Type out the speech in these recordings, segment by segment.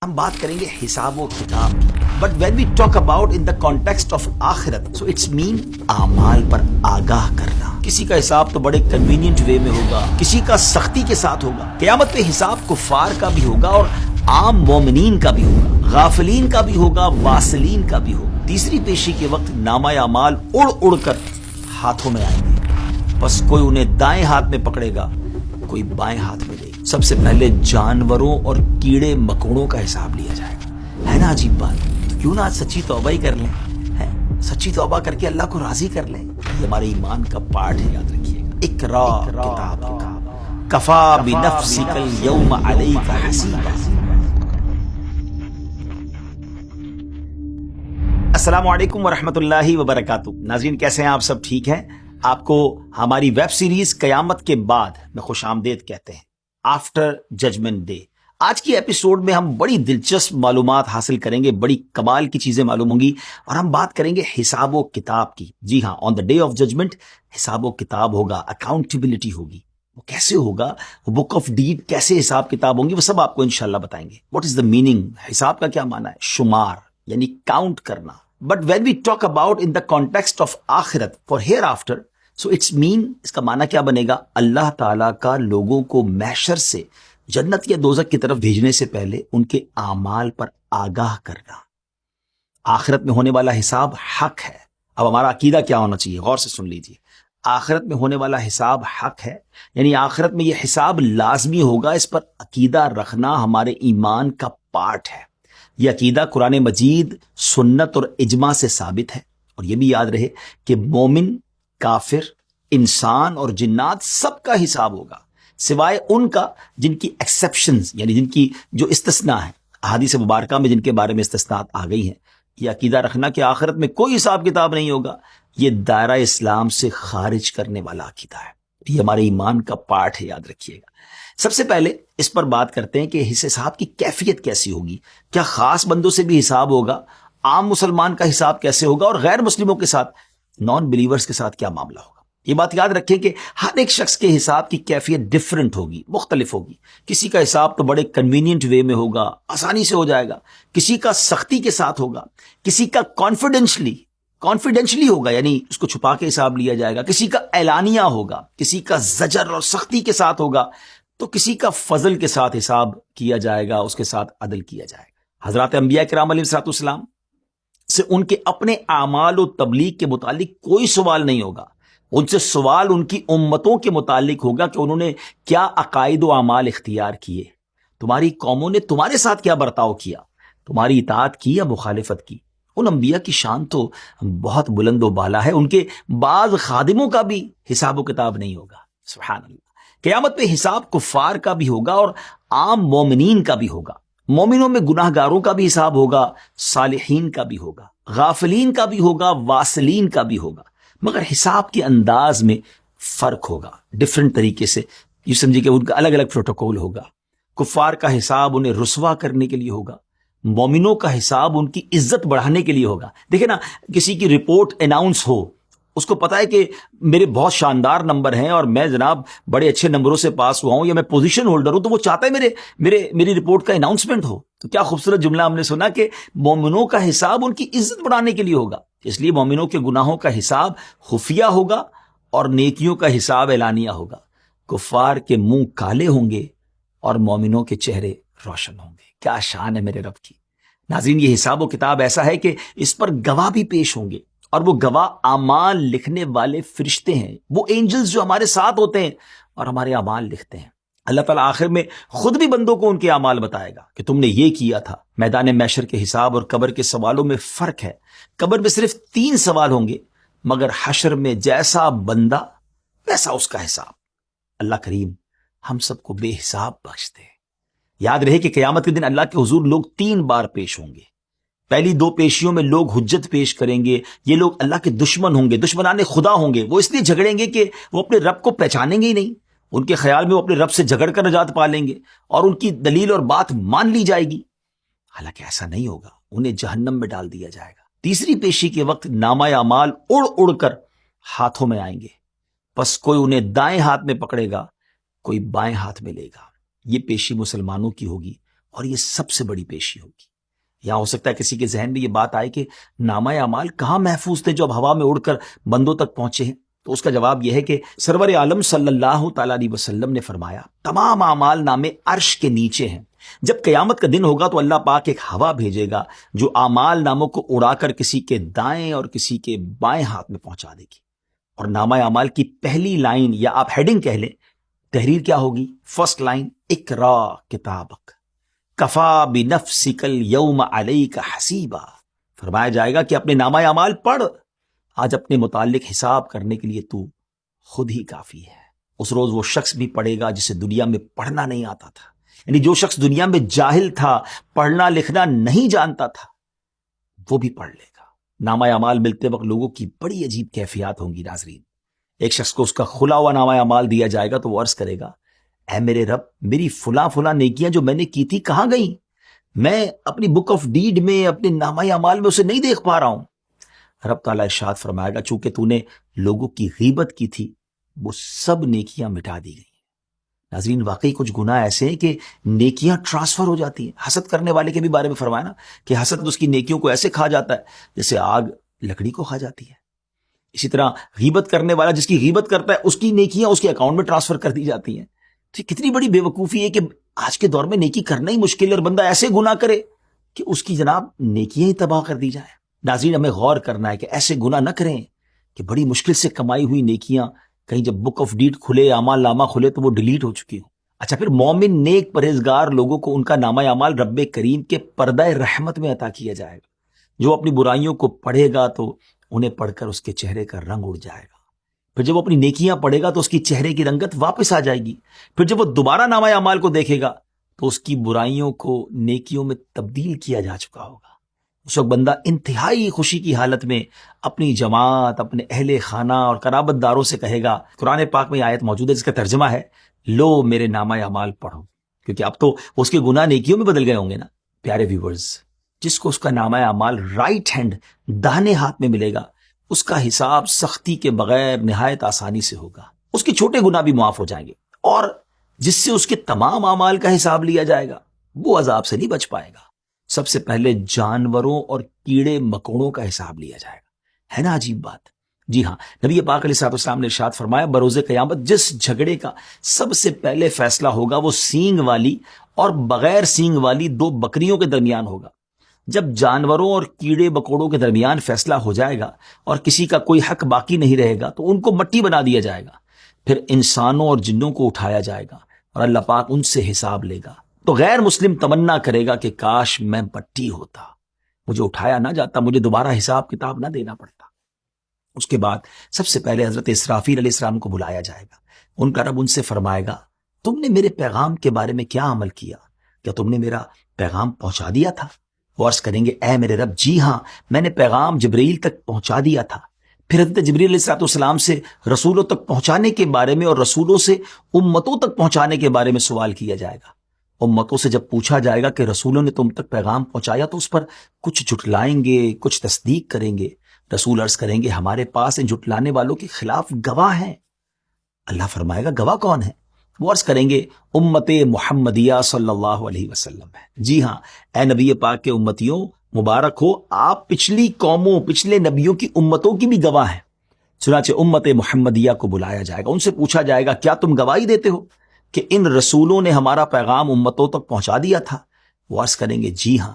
ہم بات کریں گے حساب و کتاب کی. But when we talk about in the context of آخرت سو اٹس مین اعمال پر آگاہ کرنا. کسی کا حساب تو بڑے کنوینئنٹ وے میں ہوگا, کسی کا سختی کے ساتھ ہوگا. قیامت پہ حساب کفار کا بھی ہوگا اور عام مومنین کا بھی ہوگا, غافلین کا بھی ہوگا, واصلین کا بھی ہوگا. تیسری پیشی کے وقت نامہ اعمال اڑ اڑ کر ہاتھوں میں آئیں گے. بس کوئی انہیں دائیں ہاتھ میں پکڑے گا, کوئی بائیں ہاتھ میں لے گا. سب سے پہلے جانوروں اور کیڑے مکوڑوں کا حساب لیا جائے گا. ہے نا عجیب بات؟ تو کیوں نہ آج سچی توبہ ہی کر لیں, سچی توبہ کر کے اللہ کو راضی کر لیں. یہ ہمارے ایمان کا پارٹ ہے, یاد رکھیے گا. اقرا کتابک کفا بنفسک اليوم علیک حسیبا. السلام علیکم ورحمۃ اللہ وبرکاتہ. ناظرین کیسے ہیں آپ؟ سب ٹھیک ہیں؟ آپ کو ہماری ویب سیریز قیامت کے بعد میں خوش آمدید کہتے ہیں, آفٹر ججمنٹ ڈے. آج کی ایپیسوڈ میں ہم بڑی دلچسپ معلومات حاصل کریں گے, بڑی کمال کی چیزیں معلوم ہوں گی, اور ہم بات کریں گے حساب و کتاب کی. جی ہاں, آن دا ڈے آف ججمنٹ حساب و کتاب ہوگا, اکاؤنٹیبلٹی ہوگی. وہ کیسے ہوگا, وہ بک آف ڈیڈ کیسے حساب کتاب ہوں گی, وہ سب آپ کو انشاءاللہ بتائیں گے. واٹ از دا میننگ, حساب کا کیا معنی ہے؟ شمار یعنی کاؤنٹ کرنا. But when we talk about in the context of آخرت for hereafter so it's mean, اس کا معنی کیا بنے گا؟ اللہ تعالیٰ کا لوگوں کو محشر سے جنت یا دوزخ کی طرف بھیجنے سے پہلے ان کے اعمال پر آگاہ کرنا. آخرت میں ہونے والا حساب حق ہے. اب ہمارا عقیدہ کیا ہونا چاہیے؟ غور سے سن لیجیے. آخرت میں ہونے والا حساب حق ہے, یعنی آخرت میں یہ حساب لازمی ہوگا. اس پر عقیدہ رکھنا ہمارے ایمان کا پارٹ ہے. یہ عقیدہ قرآن مجید, سنت اور اجماع سے ثابت ہے. اور یہ بھی یاد رہے کہ مومن, کافر, انسان اور جنات سب کا حساب ہوگا, سوائے ان کا جن کی ایکسیپشنز یعنی جن کی جو استثناء ہیں. احادیث مبارکہ میں جن کے بارے میں استثناءات آ گئی ہیں. یہ عقیدہ رکھنا کہ آخرت میں کوئی حساب کتاب نہیں ہوگا, یہ دائرہ اسلام سے خارج کرنے والا عقیدہ ہے. یہ ہمارے ایمان کا پارٹ ہے, یاد رکھیے گا. سب سے پہلے اس پر بات کرتے ہیں کہ اس حساب کی کیفیت کیسی ہوگی. کیا خاص بندوں سے بھی حساب ہوگا؟ عام مسلمان کا حساب کیسے ہوگا؟ اور غیر مسلموں کے ساتھ, نان بلیورز کے ساتھ کیا معاملہ ہوگا؟ یہ بات یاد رکھیں کہ ہر ایک شخص کے حساب کی کیفیت ڈیفرنٹ ہوگی, مختلف ہوگی. کسی کا حساب تو بڑے کنوینئنٹ وے میں ہوگا, آسانی سے ہو جائے گا. کسی کا سختی کے ساتھ ہوگا. کسی کا کانفیڈینشلی ہوگا, یعنی اس کو چھپا کے حساب لیا جائے گا. کسی کا اعلانیہ ہوگا. کسی کا زجر اور سختی کے ساتھ ہوگا. تو کسی کا فضل کے ساتھ حساب کیا جائے گا, اس کے ساتھ عدل کیا جائے گا. حضرات انبیاء کرام علیہ السلام سے ان کے اپنے اعمال و تبلیغ کے متعلق کوئی سوال نہیں ہوگا. ان سے سوال ان کی امتوں کے متعلق ہوگا کہ انہوں نے کیا عقائد و اعمال اختیار کیے, تمہاری قوموں نے تمہارے ساتھ کیا برتاؤ کیا, تمہاری اطاعت کی یا مخالفت کی. ان انبیاء کی شان تو بہت بلند و بالا ہے. ان کے بعض خادموں کا بھی حساب و کتاب نہیں ہوگا. سبحان اللہ. قیامت پہ حساب کفار کا بھی ہوگا اور عام مومنین کا بھی ہوگا. مومنوں میں گناہ گاروں کا بھی حساب ہوگا, صالحین کا بھی ہوگا, غافلین کا بھی ہوگا, واصلین کا بھی ہوگا. مگر حساب کے انداز میں فرق ہوگا, ڈفرنٹ طریقے سے. یہ سمجھے کہ ان کا الگ الگ پروٹوکول ہوگا. کفار کا حساب انہیں رسوا کرنے کے لیے ہوگا, مومنوں کا حساب ان کی عزت بڑھانے کے لیے ہوگا. دیکھیں نا, کسی کی رپورٹ اناؤنس ہو, اس کو پتا ہے کہ میرے بہت شاندار نمبر ہیں اور میں جناب بڑے اچھے نمبروں سے پاس ہوا ہوں, یا میں پوزیشن ہولڈر ہوں, تو وہ چاہتا ہے میری رپورٹ کا اناؤنسمنٹ ہو. تو کیا خوبصورت جملہ ہم نے سنا کہ مومنوں کا حساب ان کی عزت بڑھانے کے لیے ہوگا. اس لیے مومنوں کے گناہوں کا حساب خفیہ ہوگا اور نیکیوں کا حساب اعلانیہ ہوگا. کفار کے منہ کالے ہوں گے اور مومنوں کے چہرے روشن ہوں گے. کیا شان ہے میرے رب کی. ناظرین, یہ حساب و کتاب ایسا ہے کہ اس پر گواہ بھی پیش ہوں گے, اور وہ گواہ اعمال لکھنے والے فرشتے ہیں, وہ اینجلز جو ہمارے ساتھ ہوتے ہیں اور ہمارے اعمال لکھتے ہیں. اللہ تعالیٰ آخر میں خود بھی بندوں کو ان کے اعمال بتائے گا کہ تم نے یہ کیا تھا. میدان محشر کے حساب اور قبر کے سوالوں میں فرق ہے. قبر میں صرف 3 سوال ہوں گے, مگر حشر میں جیسا بندہ ویسا اس کا حساب. اللہ کریم ہم سب کو بے حساب بخش دے. یاد رہے کہ قیامت کے دن اللہ کے حضور لوگ 3 بار پیش ہوں گے. پہلی 2 پیشیوں میں لوگ حجت پیش کریں گے. یہ لوگ اللہ کے دشمن ہوں گے, دشمنان خدا ہوں گے. وہ اس لیے جھگڑیں گے کہ وہ اپنے رب کو پہچانیں گے ہی نہیں. ان کے خیال میں وہ اپنے رب سے جھگڑ کر نجات پا لیں گے اور ان کی دلیل اور بات مان لی جائے گی. حالانکہ ایسا نہیں ہوگا, انہیں جہنم میں ڈال دیا جائے گا. تیسری پیشی کے وقت نامہ اعمال اڑ اڑ کر ہاتھوں میں آئیں گے. بس کوئی انہیں دائیں ہاتھ میں پکڑے گا, کوئی بائیں ہاتھ میں لے گا. یہ پیشی مسلمانوں کی ہوگی, اور یہ سب سے بڑی پیشی ہوگی. یہاں ہو سکتا ہے کسی کے ذہن میں یہ بات آئے کہ نامہ اعمال کہاں محفوظ تھے جو اب ہوا میں اڑ کر بندوں تک پہنچے ہیں. تو اس کا جواب یہ ہے کہ سرور عالم صلی اللہ تعالیٰ علیہ وسلم نے فرمایا تمام اعمال نامے عرش کے نیچے ہیں. جب قیامت کا دن ہوگا تو اللہ پاک ایک ہوا بھیجے گا جو اعمال ناموں کو اڑا کر کسی کے دائیں اور کسی کے بائیں ہاتھ میں پہنچا دے گی. اور نامہ اعمال کی پہلی لائن یا آپ ہیڈنگ کہہ لیں، تحریر کیا ہوگی؟ فرسٹ لائن، اقرا کتابک کفا بنفسک الیوم علیک حسیبا. فرمایا جائے گا کہ اپنے نامہ اعمال پڑھ، آج اپنے متعلق حساب کرنے کے لیے تو خود ہی کافی ہے. اس روز وہ شخص بھی پڑھے گا جسے دنیا میں پڑھنا نہیں آتا تھا، یعنی جو شخص دنیا میں جاہل تھا، پڑھنا لکھنا نہیں جانتا تھا، وہ بھی پڑھ لے گا. نامہ اعمال ملتے وقت لوگوں کی بڑی عجیب کیفیات ہوں گی ناظرین. ایک شخص کو اس کا کھلا ہوا نامہ اعمال دیا جائے گا تو وہ عرض کرے گا اے میرے رب، میری فلاں نیکیاں جو میں نے کی تھی کہاں گئیں؟ میں اپنی بک آف ڈیڈ میں، اپنے نامہ اعمال میں اسے نہیں دیکھ پا رہا ہوں. رب تعالیٰ ارشاد فرمائے گا چونکہ تو نے لوگوں کی غیبت کی تھی وہ سب نیکیاں مٹا دی گئی. ناظرین واقعی کچھ گناہ ایسے ہیں کہ نیکیاں ٹرانسفر ہو جاتی ہیں. حسد کرنے والے کے بھی بارے میں فرمایا نا کہ حسد اس کی نیکیوں کو ایسے کھا جاتا ہے جیسے آگ لکڑی کو کھا جاتی ہے. اسی طرح غیبت کرنے والا جس کی غیبت کرتا ہے اس کی نیکیاں اس کے اکاؤنٹ میں ٹرانسفر کر دی جاتی ہیں. تو کتنی بڑی بے وقوفی ہے کہ آج کے دور میں نیکی کرنا ہی مشکل ہے اور بندہ ایسے گناہ کرے کہ اس کی جناب نیکیاں ہی تباہ کر دی جائیں. ناظرین ہمیں غور کرنا ہے کہ ایسے گناہ نہ کریں کہ بڑی مشکل سے کمائی ہوئی نیکیاں کہیں جب بک آف ڈیڈ کھلے، اعمال نامہ کھلے تو وہ ڈیلیٹ ہو چکی ہوں. اچھا، پھر مومن نیک پرہیزگار لوگوں کو ان کا نامہ اعمال رب کریم کے پردہ رحمت میں عطا کیا جائے گا. جو اپنی برائیوں کو پڑھے گا تو انہیں پڑھ کر اس کے چہرے کا رنگ اڑ جائے گا. پھر جب وہ اپنی نیکیاں پڑھے گا تو اس کی چہرے کی رنگت واپس آ جائے گی. پھر جب وہ دوبارہ نامہ اعمال کو دیکھے گا تو اس کی برائیوں کو نیکیوں میں تبدیل کیا جا چکا ہوگا. اس وقت بندہ انتہائی خوشی کی حالت میں اپنی جماعت، اپنے اہل خانہ اور قرابت داروں سے کہے گا. قرآن پاک میں آیت موجود ہے جس کا ترجمہ ہے لو میرے نامہ اعمال پڑھو، کیونکہ اب تو اس کے گناہ نیکیوں میں بدل گئے ہوں گے نا. پیارے ویورز، جس کو اس کا نامہ اعمال رائٹ ہینڈ داہنے ہاتھ میں ملے گا اس کا حساب سختی کے بغیر نہایت آسانی سے ہوگا. اس کے چھوٹے گناہ بھی معاف ہو جائیں گے، اور جس سے اس کے تمام اعمال کا حساب لیا جائے گا وہ عذاب سے نہیں بچ پائے گا. سب سے پہلے جانوروں اور کیڑے مکوڑوں کا حساب لیا جائے گا. ہے نا عجیب بات؟ جی ہاں، نبی پاک علیہ الصلوۃ والسلام نے ارشاد فرمایا بروز قیامت جس جھگڑے کا سب سے پہلے فیصلہ ہوگا وہ سینگ والی اور بغیر سینگ والی دو بکریوں کے درمیان ہوگا. جب جانوروں اور کیڑے مکوڑوں کے درمیان فیصلہ ہو جائے گا اور کسی کا کوئی حق باقی نہیں رہے گا تو ان کو مٹی بنا دیا جائے گا. پھر انسانوں اور جنوں کو اٹھایا جائے گا اور اللہ پاک ان سے حساب لے گا. تو غیر مسلم تمنا کرے گا کہ کاش میں مٹی ہوتا، مجھے اٹھایا نہ جاتا، مجھے دوبارہ حساب کتاب نہ دینا پڑتا. اس کے بعد سب سے پہلے حضرت اسرافیل علیہ السلام کو بلایا جائے گا. ان کا رب ان سے فرمائے گا تم نے میرے پیغام کے بارے میں کیا عمل کیا؟ کیا تم نے میرا پیغام پہنچا دیا تھا؟ وہ عرض کریں گے اے میرے رب جی ہاں، میں نے پیغام جبرائیل تک پہنچا دیا تھا. پھر حضرت جبرائیل علیہ السلام سے رسولوں تک پہنچانے کے بارے میں اور رسولوں سے امتوں تک پہنچانے کے بارے میں سوال کیا جائے گا. امتوں سے جب پوچھا جائے گا کہ رسولوں نے تم تک پیغام پہنچایا تو اس پر کچھ جھٹلائیں گے، کچھ تصدیق کریں گے. رسول عرض کریں گے ہمارے پاس ان جھٹلانے والوں کے خلاف گواہ ہیں. اللہ فرمائے گا گواہ کون ہے؟ وہ عرض کریں گے امت محمدیہ صلی اللہ علیہ وسلم ہے. جی ہاں اے نبی پاک کے امتیوں مبارک ہو، آپ پچھلی قوموں، پچھلے نبیوں کی امتوں کی بھی گواہ ہیں. چنانچہ امت محمدیہ کو بلایا جائے گا، ان سے پوچھا جائے گا کیا تم گواہی دیتے ہو کہ ان رسولوں نے ہمارا پیغام امتوں تک پہنچا دیا تھا؟ وہ عرض کریں گے جی ہاں.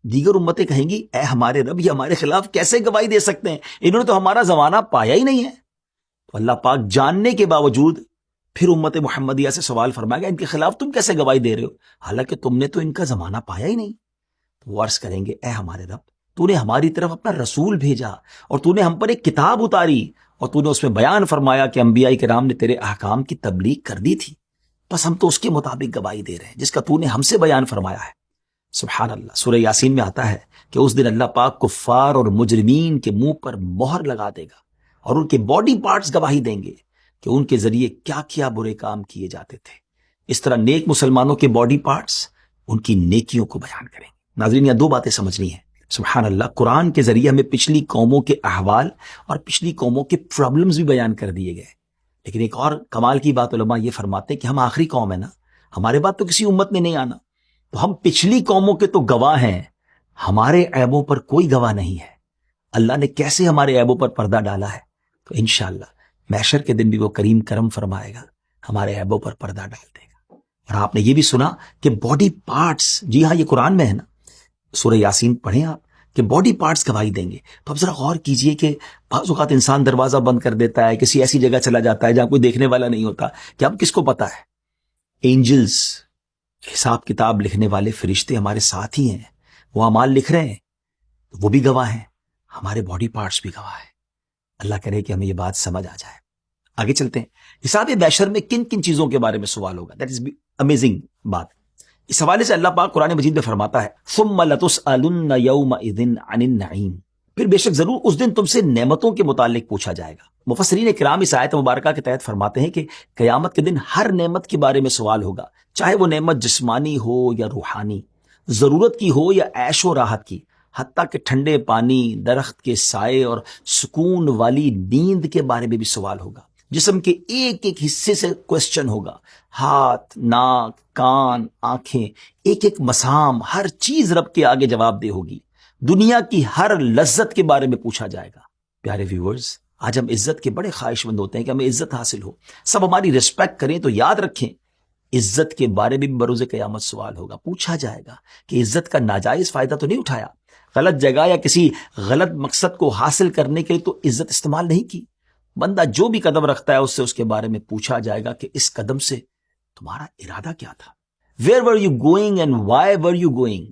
دیگر امتیں کہیں گی اے ہمارے رب یہ ہمارے خلاف کیسے گواہی دے سکتے ہیں، انہوں نے تو ہمارا زمانہ پایا ہی نہیں ہے. تو اللہ پاک جاننے کے باوجود پھر امت محمدیہ سے سوال فرمائے گا ان کے خلاف تم کیسے گواہی دے رہے ہو حالانکہ تم نے تو ان کا زمانہ پایا ہی نہیں. تو وہ عرض کریں گے اے ہمارے رب تو نے ہماری طرف اپنا رسول بھیجا اور تو نے ہم پر ایک کتاب اتاری اور تو نے اس میں بیان فرمایا کہ انبیاء کرام نے تیرے احکام کی تبلیغ کر دی تھی، بس ہم تو اس کے مطابق گواہی دے رہے ہیں جس کا تو نے ہم سے بیان فرمایا ہے. سبحان اللہ. سورہ یاسین میں آتا ہے کہ اس دن اللہ پاک کفار اور مجرمین کے منہ پر مہر لگا دے گا اور ان کے باڈی پارٹس گواہی دیں گے کہ ان کے ذریعے کیا کیا برے کام کیے جاتے تھے. اس طرح نیک مسلمانوں کے باڈی پارٹس ان کی نیکیوں کو بیان کریں گے. ناظرین یہاں دو باتیں سمجھنی ہیں. سبحان اللہ، قرآن کے ذریعے ہمیں پچھلی قوموں کے احوال اور پچھلی قوموں کے پرابلمز بھی بیان کر دیے گئے. لیکن ایک اور کمال کی بات علماء یہ فرماتے ہیں کہ ہم آخری قوم ہے نا، ہمارے بعد تو کسی امت نے نہیں آنا. تو ہم پچھلی قوموں کے تو گواہ ہیں، ہمارے عیبوں پر کوئی گواہ نہیں ہے. اللہ نے کیسے ہمارے عیبوں پر پردہ ڈالا ہے، تو انشاءاللہ محشر کے دن بھی وہ کریم کرم فرمائے گا، ہمارے عیبوں پر پردہ ڈال دے گا. اور آپ نے یہ بھی سنا کہ باڈی پارٹس، جی ہاں یہ قرآن میں ہے نا، سورہ یاسین پڑھیں آپ، کہ باڈی پارٹس گواہی دیں گے. تو اب ذرا غور کیجئے کہ بعض اوقات انسان دروازہ بند کر دیتا ہے، کسی ایسی جگہ چلا جاتا ہے جہاں کوئی دیکھنے والا نہیں ہوتا، کہ اب کس کو پتا ہے؟ اینجلز، حساب کتاب لکھنے والے فرشتے ہمارے ساتھ ہی ہیں، وہ اعمال لکھ رہے ہیں، وہ بھی گواہ ہیں، ہمارے باڈی پارٹس بھی گواہ ہیں. اللہ کرے کہ ہمیں یہ بات سمجھ آ جائے. آگے چلتے ہیں. حساب محشر میں کن کن چیزوں کے بارے میں سوال ہوگا؟ دیٹ از امیزنگ بات. اس حوالے سے اللہ پاک قرآن مجید میں فرماتا ہے ثم لتسألن یومئذ عن النعیم، پھر بے شک ضرور اس دن تم سے نعمتوں کے متعلق پوچھا جائے گا. مفسرین کرام اس آیت مبارکہ کے تحت فرماتے ہیں کہ قیامت کے دن ہر نعمت کے بارے میں سوال ہوگا، چاہے وہ نعمت جسمانی ہو یا روحانی، ضرورت کی ہو یا عیش و راحت کی، حتیٰ کہ ٹھنڈے پانی، درخت کے سائے اور سکون والی نیند کے بارے میں بھی سوال ہوگا. جسم کے ایک ایک حصے سے کوسچن ہوگا، ہاتھ، ناک، کان، آنکھیں، ایک ایک مسام، ہر چیز رب کے آگے جواب دہ ہوگی. دنیا کی ہر لذت کے بارے میں پوچھا جائے گا. پیارے ویورز، آج ہم عزت کے بڑے خواہش مند ہوتے ہیں کہ ہمیں عزت حاصل ہو، سب ہماری ریسپیکٹ کریں، تو یاد رکھیں عزت کے بارے میں بھی بروز قیامت سوال ہوگا. پوچھا جائے گا کہ عزت کا ناجائز فائدہ تو نہیں اٹھایا، غلط جگہ یا کسی غلط مقصد کو حاصل کرنے کے لیے تو عزت استعمال نہیں کی. بندہ جو بھی قدم رکھتا ہے اس سے اس کے بارے میں پوچھا جائے گا کہ اس قدم سے تمہارا ارادہ کیا تھا. Where were you going and why were you going.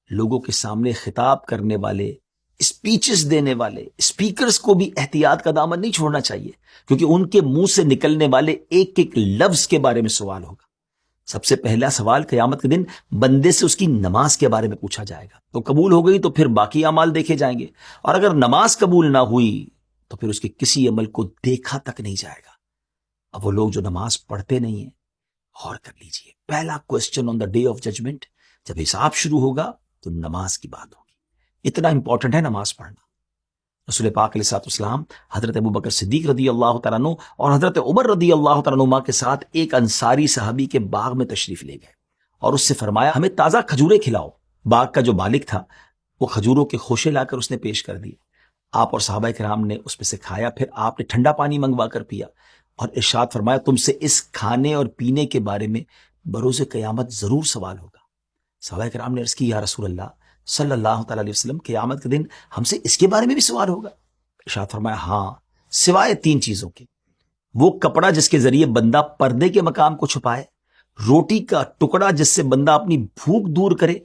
لوگوں کے سامنے خطاب کرنے والے، اسپیچز دینے والے اسپیکرز کو بھی احتیاط کا دامن نہیں چھوڑنا چاہیے، کیونکہ ان کے منہ سے نکلنے والے ایک ایک لفظ کے بارے میں سوال ہوگا. سب سے پہلا سوال قیامت کے دن بندے سے اس کی نماز کے بارے میں پوچھا جائے گا. تو قبول ہو گئی تو پھر باقی اعمال دیکھے جائیں گے، اور اگر نماز قبول نہ ہوئی تو پھر اس کے کسی عمل کو دیکھا تک نہیں جائے گا. اب وہ لوگ جو نماز پڑھتے نہیں ہیں، غور کر لیجئے، پہلا question on the day of judgement, جب حساب شروع ہوگا تو نماز کی بات ہوگی. اتنا امپورٹنٹ ہے نماز پڑھنا. رسول پاک علیہ السلام حضرت ابوبکر صدیق رضی اللہ تعالیٰ عنہ اور حضرت عمر رضی اللہ تعالیٰ عنہ کے ساتھ ایک انصاری صحابی کے باغ میں تشریف لے گئے اور اس سے فرمایا ہمیں تازہ کھجوریں کھلاؤ. باغ کا جو مالک تھا وہ کھجوروں کے خوشے لا کر اس نے پیش کر دیے. آپ اور صحابہ کرام نے اس میں سے کھایا، پھر آپ نے ٹھنڈا پانی منگوا کر پیا اور ارشاد فرمایا تم سے اس کھانے اور پینے کے بارے میں بروز قیامت ضرور سوال ہوگا. صحابہ کرام نے عرض کی یا رسول اللہ صلی اللہ تعالی علیہ وسلم، قیامت کے دن ہم سے اس کے بارے میں بھی سوال ہوگا؟ ارشاد فرمایا ہاں، سوائے 3 چیزوں کے. وہ کپڑا جس کے ذریعے بندہ پردے کے مقام کو چھپائے، روٹی کا ٹکڑا جس سے بندہ اپنی بھوک دور کرے،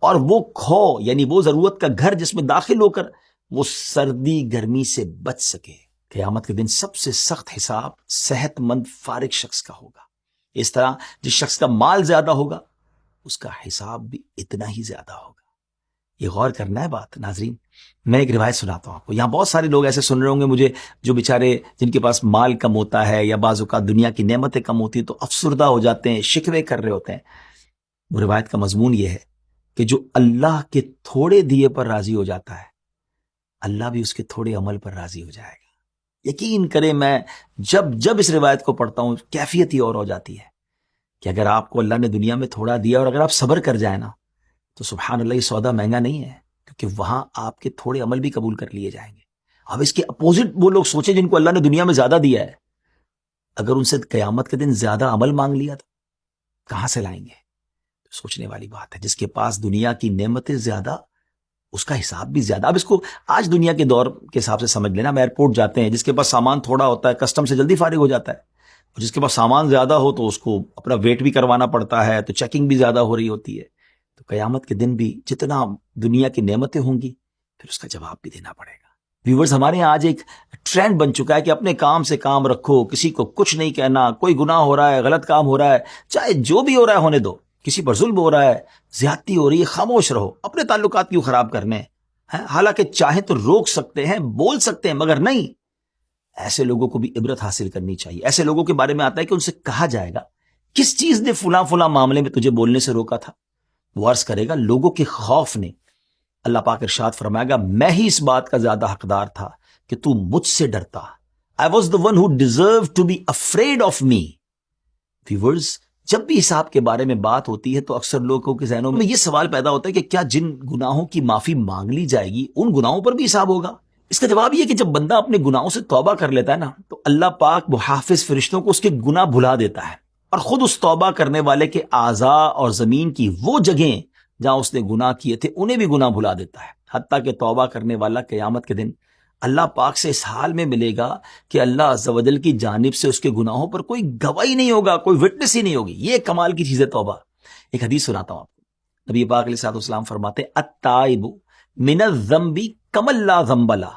اور وہ کھو یعنی وہ ضرورت کا گھر جس میں داخل ہو کر وہ سردی گرمی سے بچ سکے. قیامت کے دن سب سے سخت حساب صحت مند فارغ شخص کا ہوگا. اس طرح جس شخص کا مال زیادہ ہوگا اس کا حساب بھی اتنا ہی زیادہ ہوگا. یہ غور کرنا ہے بات. ناظرین، میں ایک روایت سناتا ہوں آپ کو. یہاں بہت سارے لوگ ایسے سن رہے ہوں گے مجھے، جو بیچارے جن کے پاس مال کم ہوتا ہے یا بعض اوقات دنیا کی نعمتیں کم ہوتی ہیں تو افسردہ ہو جاتے ہیں، شکوے کر رہے ہوتے ہیں. وہ روایت کا مضمون یہ ہے کہ جو اللہ کے تھوڑے دیے پر راضی ہو جاتا ہے، اللہ بھی اس کے تھوڑے عمل پر راضی ہو جائے گا. یقین کریں، میں جب اس روایت کو پڑھتا ہوں کیفیت ہی اور ہو جاتی ہے کہ اگر آپ کو اللہ نے دنیا میں تھوڑا دیا اور اگر آپ صبر کر جائیں نا تو سبحان اللہ، یہ سودا مہنگا نہیں ہے، کیونکہ وہاں آپ کے تھوڑے عمل بھی قبول کر لیے جائیں گے. اب اس کے اپوزٹ وہ لوگ سوچیں جن کو اللہ نے دنیا میں زیادہ دیا ہے، اگر ان سے قیامت کے دن زیادہ عمل مانگ لیا تو کہاں سے لائیں گے؟ سوچنے والی بات ہے. جس کے پاس دنیا کی نعمتیں زیادہ، اس کا حساب بھی زیادہ. اب اس کو آج دنیا کے دور کے حساب سے سمجھ لینا. ہم ایئرپورٹ جاتے ہیں، جس کے پاس سامان تھوڑا ہوتا ہے کسٹم سے جلدی فارغ ہو جاتا ہے، اور جس کے پاس سامان زیادہ ہو تو اس کو اپنا ویٹ بھی کروانا پڑتا ہے، تو چیکنگ بھی زیادہ ہو رہی ہوتی ہے. تو قیامت کے دن بھی جتنا دنیا کی نعمتیں ہوں گی پھر اس کا جواب بھی دینا پڑے گا. ویورز، ہمارے یہاں آج ایک ٹرینڈ بن چکا ہے کہ اپنے کام سے کام رکھو، کسی کو کچھ نہیں کہنا. کوئی گناہ ہو رہا ہے، غلط کام ہو رہا ہے، چاہے جو بھی ہو رہا ہے ہونے دو. کسی پر ظلم ہو رہا ہے، زیادتی ہو رہی ہے، خاموش رہو. اپنے تعلقات کیوں خراب کرنے ہیں؟ حالانکہ چاہے تو روک سکتے ہیں، بول سکتے ہیں، مگر نہیں. ایسے لوگوں کو بھی عبرت حاصل کرنی چاہیے. ایسے لوگوں کے بارے میں آتا ہے کہ ان سے کہا جائے گا کس چیز نے فلاں معاملے میں تجھے بولنے سے روکا تھا. وہ عرض کرے گا لوگوں کے خوف نے. اللہ پاک ارشاد فرمائے گا میں ہی اس بات کا زیادہ حقدار تھا کہ تو مجھ سے ڈرتا. I was the one who deserved to be afraid of me. Viewers, جب بھی حساب کے بارے میں بات ہوتی ہے تو اکثر لوگوں کے ذہنوں میں یہ سوال پیدا ہوتا ہے کہ کیا جن گناہوں کی معافی مانگ لی جائے گی ان گناہوں پر بھی حساب ہوگا؟ اس کا جواب یہ کہ جب بندہ اپنے گناہوں سے توبہ کر لیتا ہے نا تو اللہ پاک محافظ فرشتوں کو اس کے گناہ بھلا دیتا ہے اور خود اس توبہ کرنے والے کے اعضاء اور زمین کی وہ جگہیں جہاں اس نے گناہ کیے تھے انہیں بھی گناہ بھلا دیتا ہے، حتیٰ کہ توبہ کرنے والا قیامت کے دن اللہ پاک سے اس حال میں ملے گا کہ اللہ عز و جل کی جانب سے اس کے گناہوں پر کوئی گواہی نہیں ہوگا، کوئی وٹنس ہی نہیں ہوگی۔ یہ کمال کی چیز ہے توبہ۔ ایک حدیث سناتا ہوں آپ کو، نبی پاک علیہ الصلوۃ والسلام فرماتے ہیں التائب من الذنب کمن لا ذنب لہ،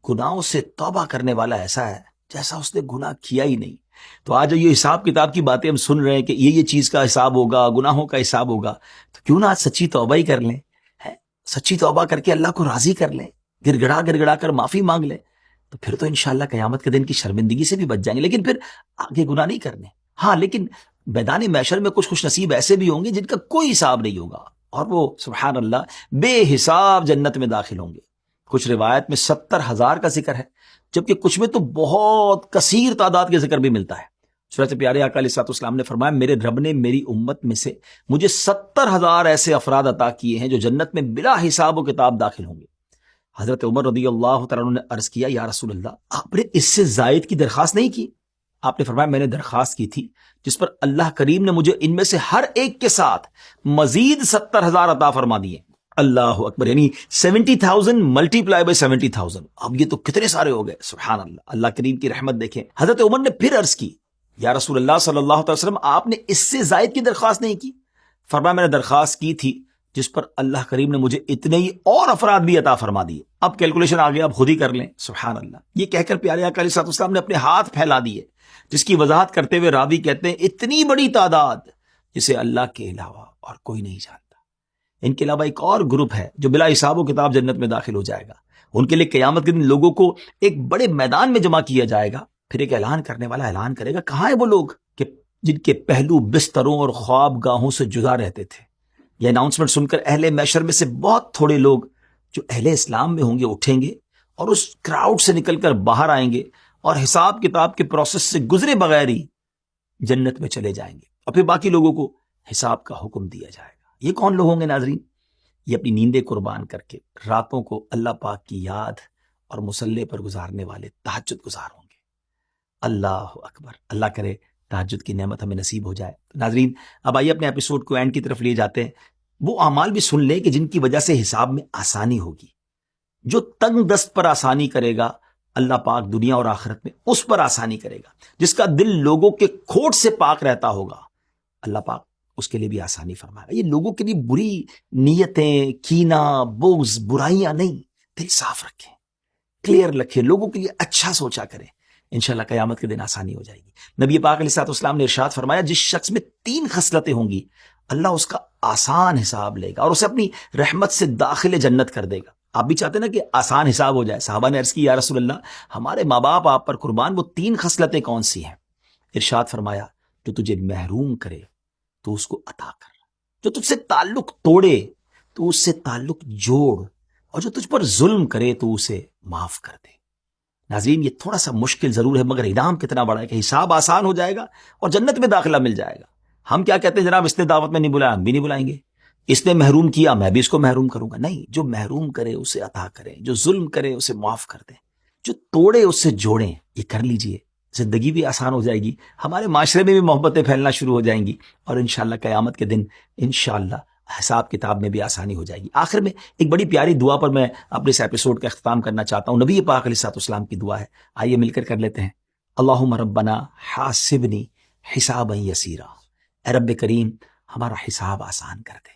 گناہوں سے توبہ کرنے والا ایسا ہے جیسا اس نے گناہ کیا ہی نہیں۔ تو آج یہ حساب کتاب کی باتیں ہم سن رہے ہیں کہ یہ چیز کا حساب ہوگا، گناہوں کا حساب ہوگا، تو کیوں نہ آج سچی توبہ ہی کر لیں، سچی توبہ کر کے اللہ کو راضی کر لیں، گڑ گڑا کر معافی مانگ لیں، تو پھر تو انشاءاللہ قیامت کے دن کی شرمندگی سے بھی بچ جائیں گے۔ لیکن پھر آگے گناہ نہیں کرنے، ہاں لیکن میدان محشر میں کچھ خوش نصیب ایسے بھی ہوں گے جن کا کوئی حساب نہیں ہوگا اور وہ سبحان اللہ بے حساب جنت میں داخل ہوں گے۔ کچھ روایت میں 70,000 کا ذکر ہے، جبکہ کچھ میں تو بہت کثیر تعداد کے ذکر بھی ملتا ہے۔ حضرت پیارے آقا علیہ الصلوۃ والسلام نے فرمایا میرے رب نے میری امت میں سے مجھے 70,000 ایسے افراد عطا کیے ہیں جو جنت میں بلا حساب و کتاب داخل ہوں گے۔ حضرت عمر رضی اللہ تعالیٰ عنہ نے عرض کیا یا رسول اللہ آپ نے اس سے زائد کی درخواست نہیں کی؟ آپ نے فرمایا میں نے درخواست کی تھی جس پر اللہ کریم نے مجھے ان میں سے ہر ایک کے ساتھ مزید 70,000 عطا فرما دیے۔ اللہ اکبر، یعنی 70,000 ملٹیپلائی بائی 70,000، اب یہ تو کتنے سارے ہو گئے، سبحان اللہ۔ اللہ کریم کی رحمت دیکھیں، حضرت عمر نے پھر عرض کی یا رسول اللہ صلی اللہ علیہ وسلم آپ نے اس سے زائد کی درخواست نہیں کی؟ فرمایا میں نے درخواست کی تھی جس پر اللہ کریم نے مجھے اتنے ہی اور افراد بھی عطا فرما دیے۔ اب کیلکولیشن آ گیا، اب خود ہی کر لیں، سبحان اللہ۔ یہ کہہ کر پیارے آقا علیہ الصلوۃ والسلام نے اپنے ہاتھ پھیلا دیے، جس کی وضاحت کرتے ہوئے راوی کہتے ہیں اتنی بڑی تعداد جسے اللہ کے علاوہ اور کوئی نہیں جانتا۔ ان کے علاوہ ایک اور گروپ ہے جو بلا حساب و کتاب جنت میں داخل ہو جائے گا۔ ان کے لیے قیامت کے دن لوگوں کو ایک بڑے میدان میں جمع کیا جائے گا، پھر ایک اعلان کرنے والا اعلان کرے گا کہاں ہیں وہ لوگ کہ جن کے پہلو بستروں اور خواب گاہوں سے جدا رہتے تھے۔ یہ اناؤنسمنٹ سن کر اہل محشر میں سے بہت تھوڑے لوگ جو اہل اسلام میں ہوں گے اٹھیں گے اور اس کراؤڈ سے نکل کر باہر آئیں گے اور حساب کتاب کے پروسیس سے گزرے بغیر ہی جنت میں چلے جائیں گے، اور پھر باقی لوگوں کو حساب کا حکم دیا جائے گا۔ یہ کون لوگ ہوں گے ناظرین؟ یہ اپنی نیندیں قربان کر کے راتوں کو اللہ پاک کی یاد اور مصلی پر گزارنے والے تہجد گزار ہوں گے۔ اللہ اکبر، اللہ کرے تہجد کی نعمت ہمیں نصیب ہو جائے۔ ناظرین اب آئیے اپنے ایپیسوڈ کو اینڈ کی طرف لیے جاتے ہیں۔ وہ اعمال بھی سن لیں کہ جن کی وجہ سے حساب میں آسانی ہوگی۔ جو تنگ دست پر آسانی کرے گا اللہ پاک دنیا اور آخرت میں اس پر آسانی کرے گا۔ جس کا دل لوگوں کے کھوٹ سے پاک رہتا ہوگا اللہ پاک اس کے لیے بھی آسانی فرمائے گا۔ یہ لوگوں کے لیے بری نیتیں، کینہ، بغض، برائیاں نہیں، دل صاف رکھیں، کلیئر رکھیں، لوگوں کے لیے اچھا سوچا کریں، انشاءاللہ قیامت کے دن آسانی ہو جائے گی۔ نبی پاک علیہ الصلوۃ والسلام نے ارشاد فرمایا جس شخص میں 3 خصلتیں ہوں گی اللہ اس کا آسان حساب لے گا اور اسے اپنی رحمت سے داخل جنت کر دے گا۔ آپ بھی چاہتے ہیں نا کہ آسان حساب ہو جائے؟ صحابہ نے عرض کی یا رسول اللہ ہمارے ماں باپ آپ پر قربان، وہ 3 خصلتیں کون سی ہیں؟ ارشاد فرمایا جو تجھے محروم کرے تو اس کو عطا کر، جو تجھ سے تعلق توڑے تو اس سے تعلق جوڑ، اور جو تجھ پر ظلم کرے تو اسے معاف کر دے۔ ناظرین یہ تھوڑا سا مشکل ضرور ہے مگر انعام کتنا بڑا ہے کہ حساب آسان ہو جائے گا اور جنت میں داخلہ مل جائے گا۔ ہم کیا کہتے ہیں جناب اس نے دعوت میں نہیں بلایا، ہم بھی نہیں بلائیں گے، اس نے محروم کیا میں بھی اس کو محروم کروں گا، نہیں، جو محروم کرے اسے عطا کریں، جو ظلم کرے اسے معاف کر دیں، جو توڑے اس سے جوڑیں۔ یہ کر لیجئے، زندگی بھی آسان ہو جائے گی، ہمارے معاشرے میں بھی محبتیں پھیلنا شروع ہو جائیں گی، اور انشاءاللہ قیامت کے دن انشاءاللہ حساب کتاب میں بھی آسانی ہو جائے گی۔ آخر میں ایک بڑی پیاری دعا پر میں اپنے اس ایپیسوڈ کا اختتام کرنا چاہتا ہوں۔ نبی پاک علیہ الصلوۃ والسلام کی دعا ہے، آئیے مل کر لیتے ہیں۔ اللہم ربنا حاسبنی حسابا یسیرا، اے رب کریم ہمارا حساب آسان کر دے،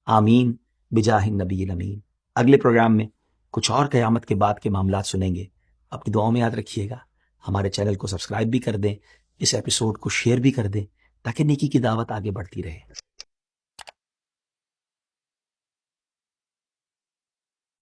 آمین بجاہ النبی الامین۔ اگلے پروگرام میں کچھ اور قیامت کے بعد کے معاملات سنیں گے۔ اپنی دعاؤں میں یاد رکھیے گا، ہمارے چینل کو سبسکرائب بھی کر دیں، اس ایپیسوڈ کو شیئر بھی کر دیں تاکہ نیکی کی دعوت آگے بڑھتی رہے۔